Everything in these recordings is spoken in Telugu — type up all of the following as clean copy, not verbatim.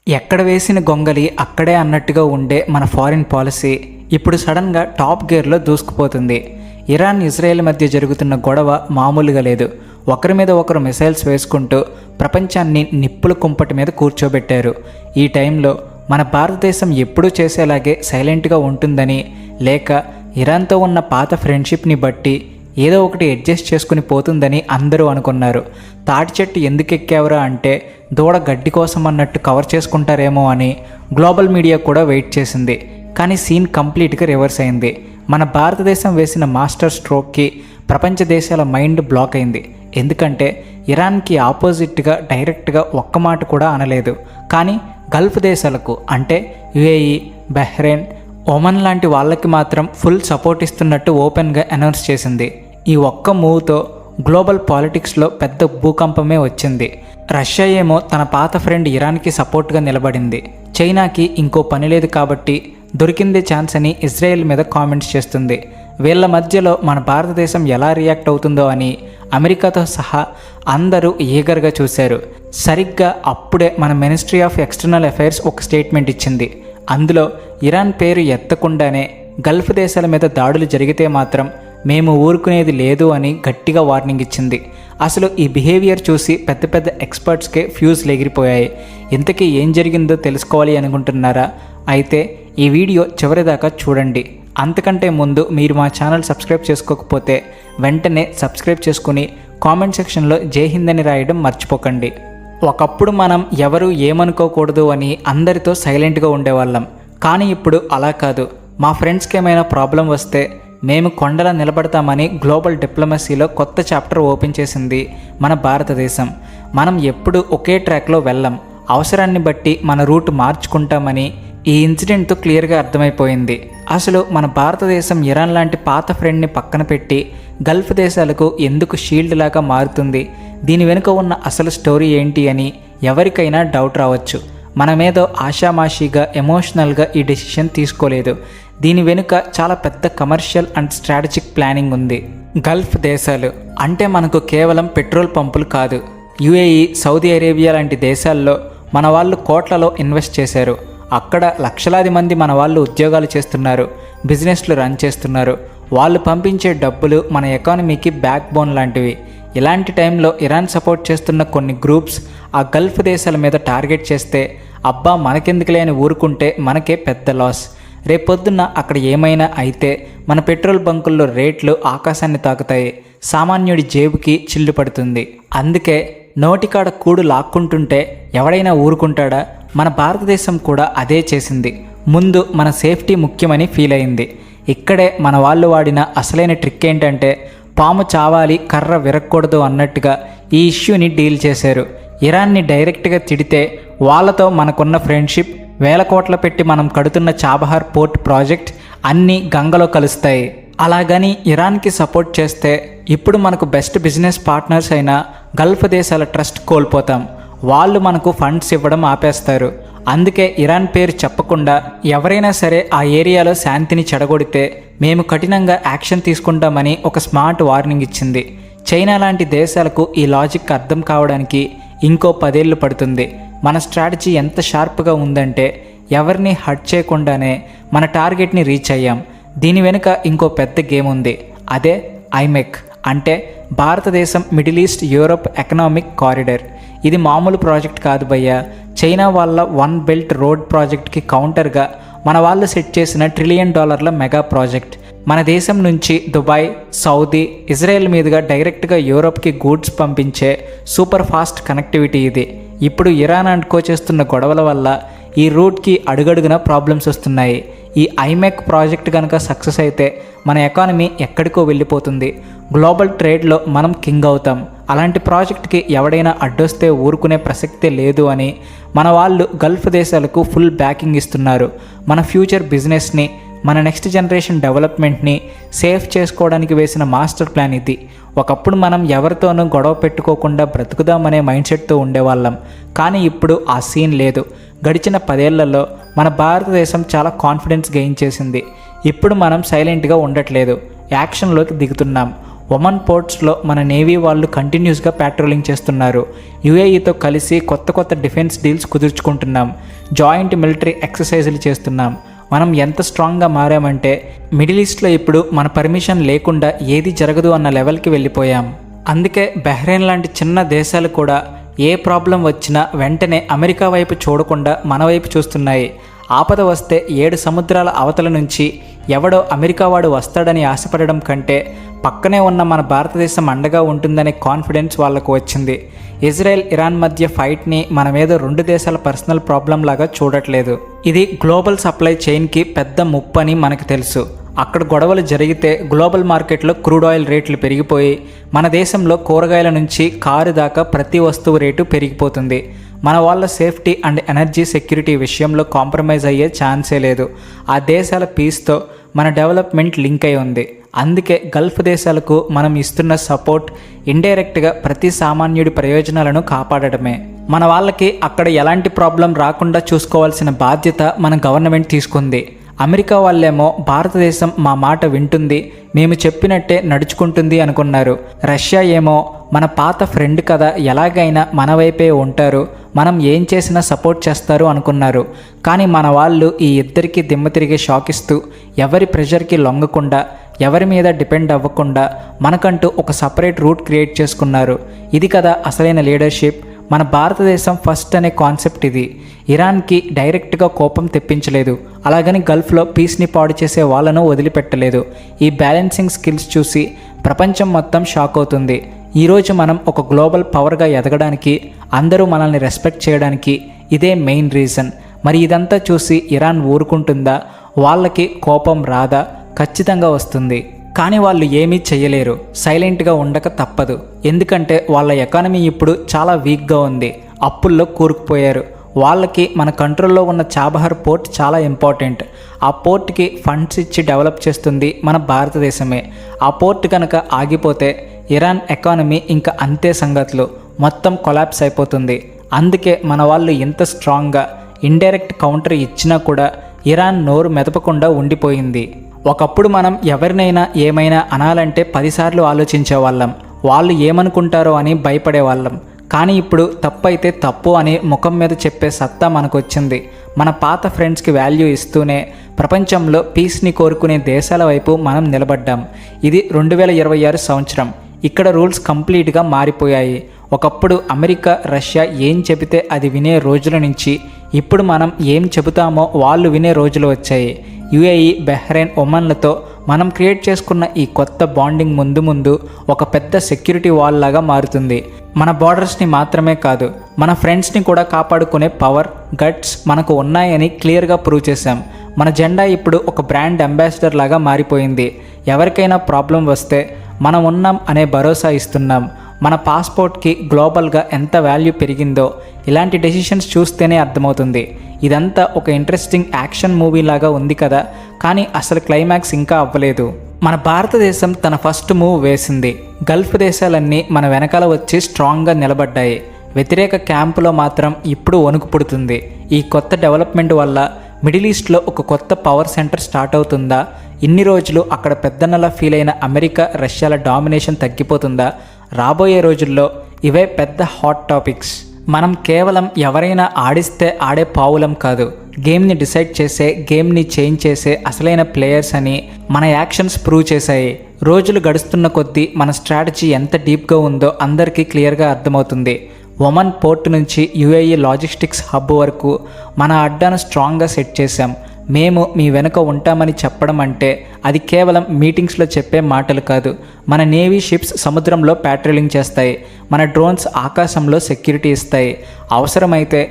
ఎక్కడ వేసిన గొంగలి అక్కడే అన్నట్టుగా ఉండే మన ఫారిన్ పాలసీ ఇప్పుడు సడన్గా టాప్ గేర్లో దూసుకుపోతుంది. ఇరాన్ ఇజ్రాయెల్ మధ్య జరుగుతున్న గొడవ మామూలుగా లేదు. ఒకరి మీద ఒకరు మిసైల్స్ వేసుకుంటూ ప్రపంచాన్ని నిప్పుల కుంపటి మీద కూర్చోబెట్టారు. ఈ టైంలో మన భారతదేశం ఎప్పుడూ చేసేలాగే సైలెంట్గా ఉంటుందని, లేక ఇరాన్తో ఉన్న పాత ఫ్రెండ్షిప్ని బట్టి ఏదో ఒకటి అడ్జస్ట్ చేసుకుని పోతుందని అందరూ అనుకున్నారు. తాటి చెట్టు ఎందుకు ఎక్కావురా అంటే దూడ గడ్డి కోసం అన్నట్టు కవర్ చేసుకుంటారేమో అని గ్లోబల్ మీడియా కూడా వెయిట్ చేసింది. కానీ సీన్ కంప్లీట్గా రివర్స్ అయింది. మన భారతదేశం వేసిన మాస్టర్ స్ట్రోక్కి ప్రపంచ దేశాల మైండ్ బ్లాక్ అయింది. ఎందుకంటే ఇరాన్కి ఆపోజిట్గా డైరెక్ట్గా ఒక్క మాట కూడా అనలేదు. కానీ గల్ఫ్ దేశాలకు అంటే యుఏఈ, బహ్రెయిన్, ఒమన్ లాంటి వాళ్ళకి మాత్రం ఫుల్ సపోర్ట్ ఇస్తున్నట్టు ఓపెన్గా అనౌన్స్ చేసింది. ఈ ఒక్క మూవ్తో గ్లోబల్ పాలిటిక్స్లో పెద్ద భూకంపమే వచ్చింది. రష్యా ఏమో తన పాత ఫ్రెండ్ ఇరాన్కి సపోర్ట్గా నిలబడింది. చైనాకి ఇంకో పని లేదు కాబట్టి దొరికిందే ఛాన్స్ అని ఇజ్రాయెల్ మీద కామెంట్స్ చేస్తుంది. వీళ్ళ మధ్యలో మన భారతదేశం ఎలా రియాక్ట్ అవుతుందో అని అమెరికాతో సహా అందరూ ఈగర్గా చూశారు. సరిగ్గా అప్పుడే మన మినిస్ట్రీ ఆఫ్ ఎక్స్టర్నల్ అఫైర్స్ ఒక స్టేట్మెంట్ ఇచ్చింది. అందులో ఇరాన్ పేరు ఎత్తకుండానే గల్ఫ్ దేశాల మీద దాడులు జరిగితే మాత్రం మేము ఊరుకునేది లేదు అని గట్టిగా వార్నింగ్ ఇచ్చింది. అసలు ఈ బిహేవియర్ చూసి పెద్ద పెద్ద ఎక్స్పర్ట్స్కే ఫ్యూజ్లు ఎగిరిపోయాయి. ఇంతకీ ఏం జరిగిందో తెలుసుకోవాలి అనుకుంటున్నారా? అయితే ఈ వీడియో చివరిదాకా చూడండి. అంతకంటే ముందు మీరు మా ఛానల్ సబ్స్క్రైబ్ చేసుకోకపోతే వెంటనే సబ్స్క్రైబ్ చేసుకుని కామెంట్ సెక్షన్లో జై హింద్ అని రాయడం మర్చిపోకండి. ఒకప్పుడు మనం ఎవరు ఏమనుకోకూడదు అని అందరితో సైలెంట్గా ఉండేవాళ్ళం. కానీ ఇప్పుడు అలా కాదు. మా ఫ్రెండ్స్కి ఏమైనా ప్రాబ్లం వస్తే మేము కొండలా నిలబడతామని గ్లోబల్ డిప్లొమసీలో కొత్త చాప్టర్ ఓపెన్ చేసింది మన భారతదేశం. మనం ఎప్పుడు ఒకే ట్రాక్లో వెళ్ళం. అవసరాన్ని బట్టి మన రూట్ మార్చుకుంటామని ఈ ఇన్సిడెంట్తో క్లియర్గా అర్థమైపోయింది. అసలు మన భారతదేశం ఇరాన్ లాంటి పాత ఫ్రెండ్ని పక్కన పెట్టి గల్ఫ్ దేశాలకు ఎందుకు షీల్డ్ లాగా మారుతుంది? దీని వెనుక ఉన్న అసలు స్టోరీ ఏంటి అని ఎవరికైనా డౌట్ రావచ్చు. మనమేదో ఆషామాషిగా ఎమోషనల్గా ఈ డెసిషన్ తీసుకోలేదు. దీని వెనుక చాలా పెద్ద కమర్షియల్ అండ్ స్ట్రాటజిక్ ప్లానింగ్ ఉంది. గల్ఫ్ దేశాలు అంటే మనకు కేవలం పెట్రోల్ పంపులు కాదు. యుఏఈ, సౌదీ అరేబియా లాంటి దేశాల్లో మన వాళ్ళు కోట్లలో ఇన్వెస్ట్ చేశారు. అక్కడ లక్షలాది మంది మన వాళ్ళు ఉద్యోగాలు చేస్తున్నారు, బిజినెస్లు రన్ చేస్తున్నారు. వాళ్ళు పంపించే డబ్బులు మన ఎకానమీకి బ్యాక్ బోన్ లాంటివి. ఇలాంటి టైంలో ఇరాన్ సపోర్ట్ చేస్తున్న కొన్ని గ్రూప్స్ ఆ గల్ఫ్ దేశాల మీద టార్గెట్ చేస్తే అబ్బా మనకెందుకులే అని ఊరుకుంటే మనకే పెద్ద లాస్. రేపొద్దున్న అక్కడ ఏమైనా అయితే మన పెట్రోల్ బంకుల్లో రేట్లు ఆకాశాన్ని తాకుతాయి. సామాన్యుడి జేబుకి చిల్లు పడుతుంది. అందుకే నోటికాడ కూడు లాక్కుంటుంటే ఎవడైనా ఊరుకుంటాడా? మన భారతదేశం కూడా అదే చేసింది. ముందు మన సేఫ్టీ ముఖ్యమని ఫీల్ అయింది. ఇక్కడే మన వాళ్ళు వాడిన అసలైన ట్రిక్ ఏంటంటే పాము చావాలి కర్ర విరక్కూడదు అన్నట్టుగా ఈ ఇష్యూని డీల్ చేశారు. ఇరాన్ని డైరెక్ట్గా తిడితే వాళ్ళతో మనకున్న ఫ్రెండ్షిప్, వేల కోట్ల పెట్టి మనం కడుతున్న చాబహార్ పోర్ట్ ప్రాజెక్ట్ అన్నీ గంగలో కలుస్తాయి. అలాగని ఇరాన్కి సపోర్ట్ చేస్తే ఇప్పుడు మనకు బెస్ట్ బిజినెస్ పార్ట్నర్స్ అయిన గల్ఫ్ దేశాల ట్రస్ట్ కోల్పోతాం. వాళ్ళు మనకు ఫండ్స్ ఇవ్వడం ఆపేస్తారు. అందుకే ఇరాన్ పేరు చెప్పకుండా ఎవరైనా సరే ఆ ఏరియాలో శాంతిని చెడగొడితే మేము కఠినంగా యాక్షన్ తీసుకుంటామని ఒక స్మార్ట్ వార్నింగ్ ఇచ్చింది. చైనా లాంటి దేశాలకు ఈ లాజిక్ అర్థం కావడానికి ఇంకో 10 ఏళ్ళు పడుతుంది. మన స్ట్రాటజీ ఎంత షార్ప్గా ఉందంటే ఎవరిని హర్ట్ చేయకుండానే మన టార్గెట్ని రీచ్ అయ్యాం. దీని వెనుక ఇంకో పెద్ద గేమ్ ఉంది. అదే ఐమెక్ అంటే భారతదేశం middle east Europe economic corridor. ఇది మామూలు ప్రాజెక్ట్ కాదు భయ్యా. చైనా వాళ్ళ వన్ బెల్ట్ రోడ్ ప్రాజెక్ట్కి కౌంటర్గా మన వాళ్ళు సెట్ చేసిన $1 ట్రిలియన్ మెగా ప్రాజెక్ట్. మన దేశం నుంచి దుబాయ్, సౌదీ, ఇజ్రాయెల్ మీదుగా డైరెక్ట్గా యూరోప్కి గూడ్స్ పంపించే సూపర్ ఫాస్ట్ కనెక్టివిటీ ఇది. ఇప్పుడు ఇరాన్ అండ్కో చేస్తున్న గొడవల వల్ల ఈ రూట్కి అడుగడుగున ప్రాబ్లమ్స్ వస్తున్నాయి. ఈ ఐమెక్ ప్రాజెక్ట్ కనుక సక్సెస్ అయితే మన ఎకానమీ ఎక్కడికో వెళ్ళిపోతుంది. గ్లోబల్ ట్రేడ్లో మనం కింగ్ అవుతాం. అలాంటి ప్రాజెక్ట్కి ఎవడైనా అడ్డొస్తే ఊరుకునే ప్రసక్తే లేదు అని మన వాళ్ళు గల్ఫ్ దేశాలకు ఫుల్ బ్యాకింగ్ ఇస్తున్నారు. మన ఫ్యూచర్ బిజినెస్ని, మన నెక్స్ట్ జనరేషన్ డెవలప్మెంట్ని సేఫ్ చేసుకోవడానికి వేసిన మాస్టర్ ప్లాన్ ఇది. ఒకప్పుడు మనం ఎవరితోనూ గొడవ పెట్టుకోకుండా బ్రతుకుదామనే మైండ్ సెట్తో ఉండేవాళ్ళం. కానీ ఇప్పుడు ఆ సీన్ లేదు. గడిచిన 10 ఏళ్లలో మన భారతదేశం చాలా కాన్ఫిడెన్స్ గెయిన్ చేసింది. ఇప్పుడు మనం సైలెంట్గా ఉండట్లేదు, యాక్షన్లోకి దిగుతున్నాం. ఒమన్ పోర్ట్స్లో మన నేవీ వాళ్ళు కంటిన్యూస్గా ప్యాట్రోలింగ్ చేస్తున్నారు. యుఏఈతో కలిసి కొత్త కొత్త డిఫెన్స్ డీల్స్ కుదుర్చుకుంటున్నాం. జాయింట్ మిలిటరీ ఎక్సర్సైజులు చేస్తున్నాం. మనం ఎంత స్ట్రాంగ్గా మారామంటే మిడిల్ ఈస్ట్లో ఇప్పుడు మన పర్మిషన్ లేకుండా ఏది జరగదు అన్న లెవెల్కి వెళ్ళిపోయాం. అందుకే బహ్రెయిన్ లాంటి చిన్న దేశాలు కూడా ఏ ప్రాబ్లం వచ్చినా వెంటనే అమెరికా వైపు చూడకుండా మన వైపు చూస్తున్నాయి. ఆపద వస్తే 7 సముద్రాల అవతల నుంచి ఎవడో అమెరికా వాడు వస్తాడని ఆశపడడం కంటే పక్కనే ఉన్న మన భారతదేశం అండగా ఉంటుందనే కాన్ఫిడెన్స్ వాళ్లకు వచ్చింది. ఇజ్రాయెల్ ఇరాన్ మధ్య ఫైట్ని మన మీద 2 దేశాల పర్సనల్ ప్రాబ్లం లాగా చూడట్లేదు. ఇది గ్లోబల్ సప్లై చైన్కి పెద్ద ముప్పు అని మనకు తెలుసు. అక్కడ గొడవలు జరిగితే గ్లోబల్ మార్కెట్లో క్రూడ్ ఆయిల్ రేట్లు పెరిగిపోయి మన దేశంలో కూరగాయల నుంచి కారు దాకా ప్రతి వస్తువు రేటు పెరిగిపోతుంది. మన వాళ్ళ సేఫ్టీ అండ్ ఎనర్జీ సెక్యూరిటీ విషయంలో కాంప్రమైజ్ అయ్యే ఛాన్సే లేదు. ఆ దేశాల పీస్తో మన డెవలప్మెంట్ లింక్ అయి ఉంది. అందుకే గల్ఫ్ దేశాలకు మనం ఇస్తున్న సపోర్ట్ ఇండైరెక్ట్గా ప్రతి సామాన్యుడి ప్రయోజనాలను కాపాడటమే. మన వాళ్ళకి అక్కడ ఎలాంటి ప్రాబ్లం రాకుండా చూసుకోవాల్సిన బాధ్యత మన గవర్నమెంట్ తీసుకుంది. అమెరికా వాళ్ళేమో భారతదేశం మా మాట వింటుంది, మేము చెప్పినట్టే నడుచుకుంటుంది అనుకున్నారు. రష్యా ఏమో మన పాత ఫ్రెండ్ కదా, ఎలాగైనా మన వైపే ఉంటారు, మనం ఏం చేసినా సపోర్ట్ చేస్తారు అనుకున్నారు. కానీ మన వాళ్ళు ఈ ఇద్దరికి దిమ్మ తిరిగే షాక్ ఇస్తూ ఎవరి ప్రెషర్కి లొంగకుండా ఎవరి మీద డిపెండ్ అవ్వకుండా మనకంటూ ఒక సపరేట్ రూట్ క్రియేట్ చేసుకున్నారు. ఇది కదా అసలైన లీడర్షిప్. మన భారతదేశం ఫస్ట్ అనే కాన్సెప్ట్ ఇది. ఇరాన్కి డైరెక్ట్గా కోపం తెప్పించలేదు, అలాగని గల్ఫ్లో పీస్ని పాడు చేసే వాళ్ళను వదిలిపెట్టలేదు. ఈ బ్యాలెన్సింగ్ స్కిల్స్ చూసి ప్రపంచం మొత్తం షాక్ అవుతుంది. ఈరోజు మనం ఒక గ్లోబల్ పవర్గా ఎదగడానికి, అందరూ మనల్ని రెస్పెక్ట్ చేయడానికి ఇదే మెయిన్ రీజన్. మరి ఇదంతా చూసి ఇరాన్ ఊరుకుంటుందా? వాళ్ళకి కోపం రాదా? ఖచ్చితంగా వస్తుంది. కానీ వాళ్ళు ఏమీ చేయలేరు, సైలెంట్గా ఉండక తప్పదు. ఎందుకంటే వాళ్ళ ఎకానమీ ఇప్పుడు చాలా వీక్గా ఉంది, అప్పుల్లో కూరుకుపోయారు. వాళ్ళకి మన కంట్రోల్లో ఉన్న చాబహార్ పోర్ట్ చాలా ఇంపార్టెంట్. ఆ పోర్ట్కి ఫండ్స్ ఇచ్చి డెవలప్ చేస్తుంది మన భారతదేశమే. ఆ పోర్ట్ కనుక ఆగిపోతే ఇరాన్ ఎకానమీ ఇంకా అంతే సంగతులు, మొత్తం కొలాప్స్ అయిపోతుంది. అందుకే మన వాళ్ళు ఇంత స్ట్రాంగ్గా ఇండైరెక్ట్ కౌంటర్ ఇచ్చినా కూడా ఇరాన్ నోరు మెదపకుండా ఉండిపోయింది. ఒకప్పుడు మనం ఎవరినైనా ఏమైనా అనాలంటే 10 సార్లు ఆలోచించేవాళ్ళం, వాళ్ళు ఏమనుకుంటారో అని భయపడేవాళ్ళం. కానీ ఇప్పుడు తప్పు అయితే తప్పు అని ముఖం మీద చెప్పే సత్తా మనకు వచ్చింది. మన పాత ఫ్రెండ్స్కి వాల్యూ ఇస్తూనే ప్రపంచంలో పీస్ని కోరుకునే దేశాల వైపు మనం నిలబడ్డాం. ఇది 2026 సంవత్సరం. ఇక్కడ రూల్స్ కంప్లీట్గా మారిపోయాయి. ఒకప్పుడు అమెరికా, రష్యా ఏం చెబితే అది వినే రోజుల నుంచి ఇప్పుడు మనం ఏం చెబుతామో వాళ్ళు వినే రోజులు వచ్చాయి. యుఏఈ, బహ్రెయిన్, ఒమన్లతో మనం క్రియేట్ చేసుకున్న ఈ కొత్త బాండింగ్ ముందు ముందు ఒక పెద్ద సెక్యూరిటీ వాల్ లాగా మారుతుంది. మన బార్డర్స్ని మాత్రమే కాదు, మన ఫ్రెండ్స్ని కూడా కాపాడుకునే పవర్, గట్స్ మనకు ఉన్నాయని క్లియర్గా ప్రూవ్ చేశాం. మన జెండా ఇప్పుడు ఒక బ్రాండ్ అంబాసిడర్ లాగా మారిపోయింది. ఎవరికైనా ప్రాబ్లం వస్తే మనం ఉన్నాం అనే భరోసా ఇస్తున్నాం. మన పాస్పోర్ట్కి గ్లోబల్గా ఎంత వాల్యూ పెరిగిందో ఇలాంటి డెసిషన్స్ చూస్తేనే అర్థమవుతుంది. ఇదంతా ఒక ఇంట్రెస్టింగ్ యాక్షన్ మూవీ లాగా ఉంది కదా, కానీ అసలు క్లైమాక్స్ ఇంకా అవ్వలేదు. మన భారతదేశం తన ఫస్ట్ మూవ్ వేసింది. గల్ఫ్ దేశాలన్నీ మన వెనకాల వచ్చి స్ట్రాంగ్గా నిలబడ్డాయి. వ్యతిరేక క్యాంపులో మాత్రం ఇప్పుడు వణుకు పుడుతుంది. ఈ కొత్త డెవలప్మెంట్ వల్ల మిడిల్ ఈస్ట్లో ఒక కొత్త పవర్ సెంటర్ స్టార్ట్ అవుతుందా? ఇన్ని రోజులు అక్కడ పెద్దన్నలా ఫీల్ అయిన అమెరికా, రష్యాల డామినేషన్ తగ్గిపోతుందా? రాబోయే రోజుల్లో ఇవే పెద్ద హాట్ టాపిక్స్. మనం కేవలం ఎవరైనా ఆడిస్తే ఆడే పావులం కాదు, గేమ్ని డిసైడ్ చేసే, గేమ్ని చేంజ్ చేసే అసలైన ప్లేయర్స్ అని మన యాక్షన్స్ ప్రూవ్ చేశాయి. రోజులు గడుస్తున్న కొద్దీ మన స్ట్రాటజీ ఎంత డీప్గా ఉందో అందరికీ క్లియర్గా అర్థమవుతుంది. ఒమన్ పోర్ట్ నుంచి యుఏఈ లాజిస్టిక్స్ హబ్ వరకు మన అడ్డాను స్ట్రాంగ్గా సెట్ చేశాం. మేము మీ వెనుక ఉంటామని చెప్పడం అంటే అది కేవలం మీటింగ్స్లో చెప్పే మాటలు కాదు. మన నేవీ షిప్స్ సముద్రంలో ప్యాట్రోలింగ్ చేస్తాయి, మన డ్రోన్స్ ఆకాశంలో సెక్యూరిటీ ఇస్తాయి. అవసరమైతే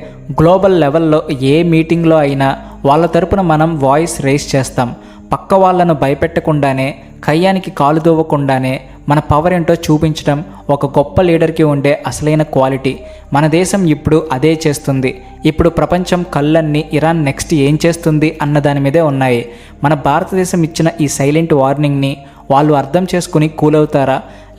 గ్లోబల్ లెవెల్లో ఏ మీటింగ్లో అయినా వాళ్ళ తరపున మనం వాయిస్ రేస్ చేస్తాం. పక్క వాళ్ళను భయపెట్టకుండానే, కయ్యానికి కాలు దూవకుండానే మన పవర్ ఏంటో చూపించడం ఒక గొప్ప లీడర్కి ఉండే అసలైన క్వాలిటీ. మన దేశం ఇప్పుడు అదే చేస్తుంది. ఇప్పుడు ప్రపంచం కళ్ళన్నీ ఇరాన్ నెక్స్ట్ ఏం చేస్తుంది అన్న దాని మీదే ఉన్నాయి. మన భారతదేశం ఇచ్చిన ఈ సైలెంట్ వార్నింగ్ని వాళ్ళు అర్థం చేసుకుని కూల్ అవుతారా,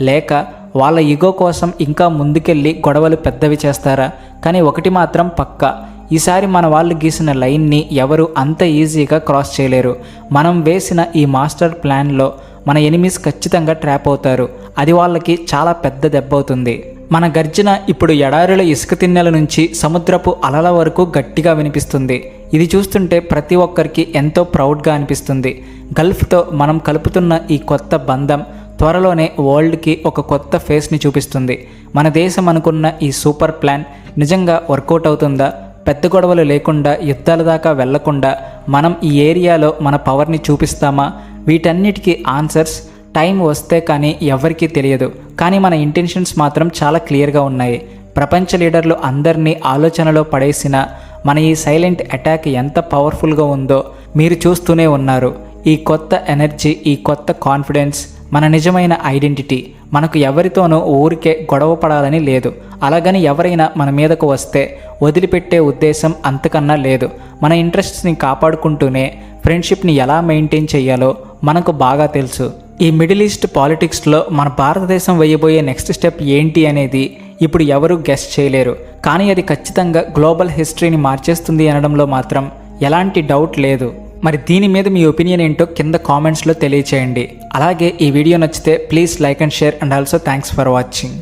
లేక వాళ్ళ ఈగో కోసం ఇంకా ముందుకెళ్ళి గొడవలు పెద్దవి చేస్తారా? కానీ ఒకటి మాత్రం పక్కా, ఈసారి మన వాళ్ళు గీసిన లైన్ని ఎవరు అంత ఈజీగా క్రాస్ చేయలేరు. మనం వేసిన ఈ మాస్టర్ ప్లాన్లో మన ఎనిమీస్ ఖచ్చితంగా ట్రాప్ అవుతారు. అది వాళ్ళకి చాలా పెద్ద దెబ్బ అవుతుంది. మన గర్జన ఇప్పుడు ఎడారుల ఇసుక తిన్నెల నుంచి సముద్రపు అలల వరకు గట్టిగా వినిపిస్తుంది. ఇది చూస్తుంటే ప్రతి ఒక్కరికి ఎంతో ప్రౌడ్గా అనిపిస్తుంది. గల్ఫ్తో మనం కలుపుతున్న ఈ కొత్త బంధం త్వరలోనే వరల్డ్కి ఒక కొత్త ఫేస్ని చూపిస్తుంది. మన దేశం అనుకున్న ఈ సూపర్ ప్లాన్ నిజంగా వర్కౌట్ అవుతుందా? పెద్ద గొడవలు లేకుండా, యుద్ధాల దాకా వెళ్లకుండా మనం ఈ ఏరియాలో మన పవర్ని చూపిస్తామా? వీటన్నిటికీ ఆన్సర్స్ టైం వస్తే కానీ ఎవరికీ తెలియదు. కానీ మన ఇంటెన్షన్స్ మాత్రం చాలా క్లియర్గా ఉన్నాయి. ప్రపంచ లీడర్లు అందరినీ ఆలోచనలో పడేసిన మన ఈ సైలెంట్ అటాక్ ఎంత పవర్ఫుల్గా ఉందో మీరు చూస్తూనే ఉన్నారు. ఈ కొత్త ఎనర్జీ, ఈ కొత్త కాన్ఫిడెన్స్ మన నిజమైన ఐడెంటిటీ. మనకు ఎవరితోనూ ఊరికే గొడవ పడాలని లేదు. అలాగని ఎవరైనా మన మీదకు వస్తే వదిలిపెట్టే ఉద్దేశం అంతకన్నా లేదు. మన ఇంట్రెస్ట్స్ని కాపాడుకుంటూనే ఫ్రెండ్షిప్ని ఎలా మెయింటైన్ చేయాలో మనకు బాగా తెలుసు. ఈ మిడిల్ ఈస్ట్ పాలిటిక్స్లో మన భారతదేశం వేయబోయే నెక్స్ట్ స్టెప్ ఏంటి అనేది ఇప్పుడు ఎవరూ గెస్ చేయలేరు. కానీ అది ఖచ్చితంగా గ్లోబల్ హిస్టరీని మార్చేస్తుంది అనడంలో మాత్రం ఎలాంటి డౌట్ లేదు. మరి దీని మీద మీ ఒపీనియన్ ఏంటో కింద కామెంట్స్లో తెలియచేయండి. అలాగే ఈ వీడియో నచ్చితే please like and share and also thanks for watching.